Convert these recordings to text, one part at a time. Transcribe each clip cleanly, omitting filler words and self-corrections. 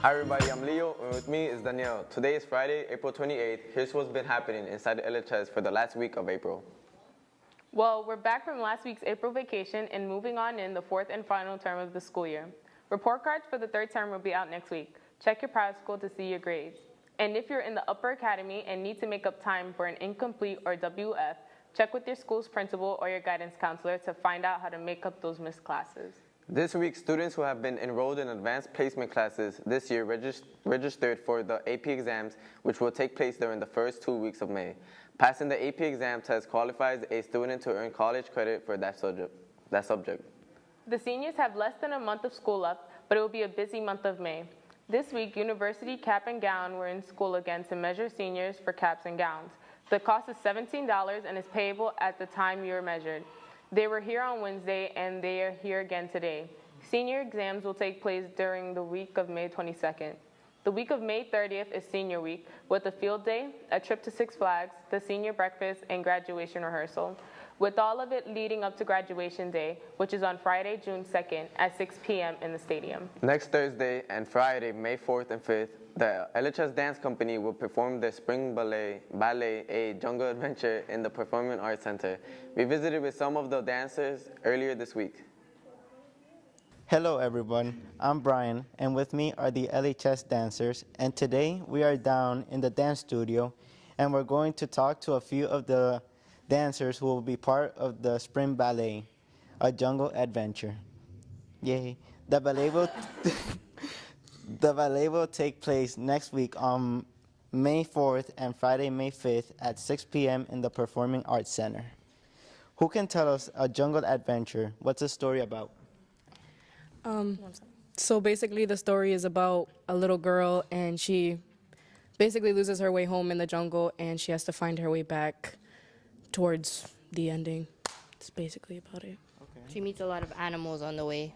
Hi everybody, I'm Leo, and with me is Danielle. Today is Friday, April 28th. Here's what's been happening inside the LHS for the last week of April. Well, we're back from last week's April vacation and moving on in the fourth and final term of the school year. Report cards for the third term will be out next week. Check your private school to see your grades. And if you're in the upper academy and need to make up time for an incomplete or WF, check with your school's principal or your guidance counselor to find out how to make up those missed classes. This week, students who have been enrolled in advanced placement classes this year registered for the AP exams, which will take place during the first 2 weeks of May. Passing the AP exam test qualifies a student to earn college credit for that subject. The seniors have less than a month of school left, but it will be a busy month of May. This week, University Cap and Gown were in school again to measure seniors for caps and gowns. The cost is $17 and is payable at the time you are measured. They were here on Wednesday and they are here again today. Senior exams will take place during the week of May 22nd. The week of May 30th is senior week with a field day, a trip to Six Flags, the senior breakfast, and graduation rehearsal, with all of it leading up to graduation day, which is on Friday, June 2nd at 6 p.m. in the stadium. Next Thursday and Friday, May 4th and 5th, the LHS Dance Company will perform their spring ballet, A Jungle Adventure, in the Performing Arts Center. We visited with some of the dancers earlier this week. Hello everyone, I'm Brian, and with me are the LHS dancers, and today we are down in the dance studio, and we're going to talk to a few of the dancers who will be part of the spring ballet, A Jungle Adventure. Yay. The ballet will take place next week on May 4th and Friday, May 5th at 6 p.m. in the Performing Arts Center. Who can tell us A Jungle Adventure? What's the story about? So basically the story is about a little girl, and she basically loses her way home in the jungle, and she has to find her way back towards the ending. That's basically about it. Okay. She meets a lot of animals on the way.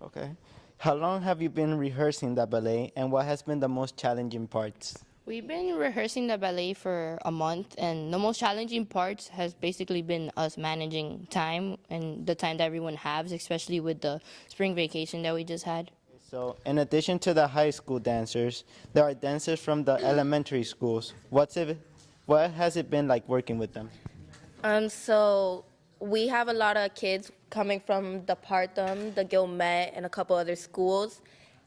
Okay. How long have you been rehearsing the ballet, and what has been the most challenging parts? We've been rehearsing the ballet for a month, and the most challenging parts has basically been us managing time and the time that everyone has, especially with the spring vacation that we just had. So, in addition to the high school dancers, there are dancers from the elementary schools. What has it been like working with them? So we have a lot of kids coming from the Partham, the Gilmet, and a couple other schools.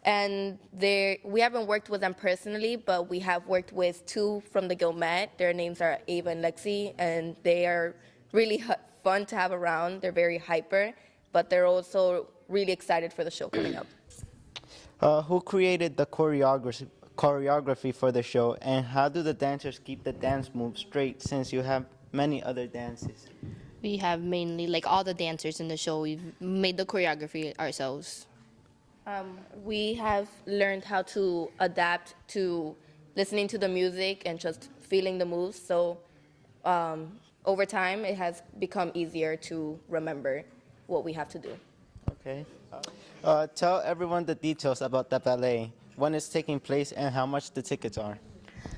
And we haven't worked with them personally, but we have worked with two from the Gilmet. Their names are Ava and Lexi, and they are really fun to have around. They're very hyper, but they're also really excited for the show coming up. Who created the choreography for the show, and how do the dancers keep the dance moves straight since you have many other dances? We have mainly, like all the dancers in the show, we've made the choreography ourselves. We have learned how to adapt to listening to the music and just feeling the moves. So over time, it has become easier to remember what we have to do. Okay. Tell everyone the details about the ballet, when it's taking place, and how much the tickets are.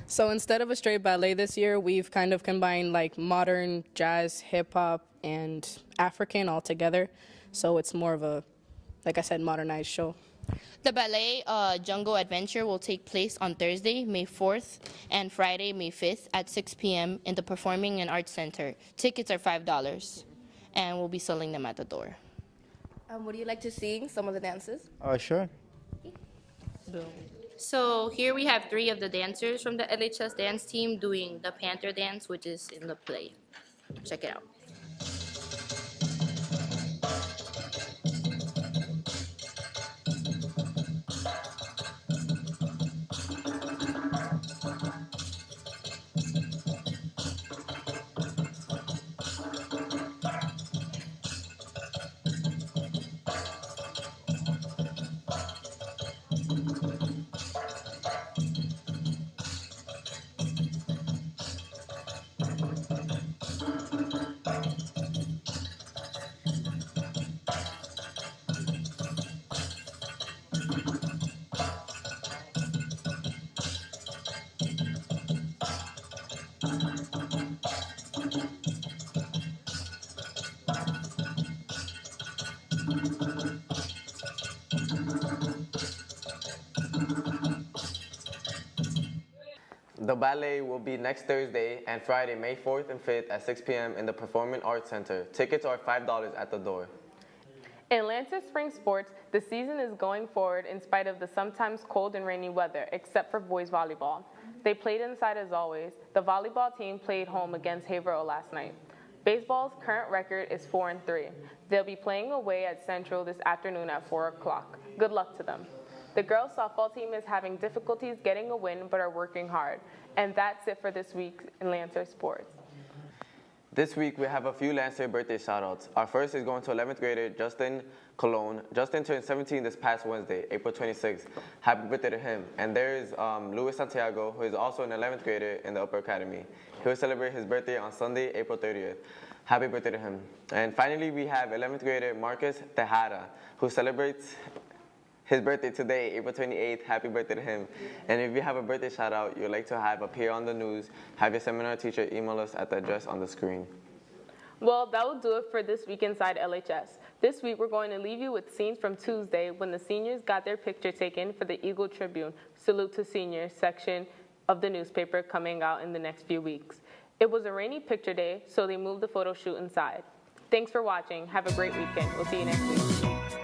So instead of a straight ballet this year, we've kind of combined like modern, jazz, hip hop, and African all together. So it's more of a, like I said, modernized show. The ballet Jungle Adventure will take place on Thursday, May 4th, and Friday, May 5th at 6 p.m. in the Performing and Arts Center. Tickets are $5, and we'll be selling them at the door. Would you like to sing some of the dances? Sure. So here we have 3 of the dancers from the LHS dance team doing the Panther dance, which is in the play. Check it out. ballet will be next Thursday and Friday, May 4th and 5th at 6 p.m. in the Performing Arts Center. Tickets are $5 at the door. In Lancer Spring Sports, the season is going forward in spite of the sometimes cold and rainy weather, except for boys volleyball. They played inside as always. The volleyball team played home against Haverhill last night. Baseball's current record is 4-3. They'll be playing away at Central this afternoon at 4 o'clock. Good luck to them. The girls' softball team is having difficulties getting a win but are working hard. And that's it for this week in Lancer Sports. This week, we have a few Lancer birthday shout-outs. Our first is going to 11th grader Justin Cologne. Justin turned 17 this past Wednesday, April 26th. Happy birthday to him. And there is Luis Santiago, who is also an 11th grader in the Upper Academy. He will celebrate his birthday on Sunday, April 30th. Happy birthday to him. And finally, we have 11th grader Marcus Tejada, who celebrates his birthday today, April 28th. Happy birthday to him. And if you have a birthday shout out you'd like to have appear on the news, have your seminar teacher email us at the address on the screen. Well, that will do it for this week inside LHS. This week, we're going to leave you with scenes from Tuesday when the seniors got their picture taken for the Eagle Tribune Salute to Seniors section of the newspaper coming out in the next few weeks. It was a rainy picture day, so they moved the photo shoot inside. Thanks for watching. Have a great weekend. We'll see you next week.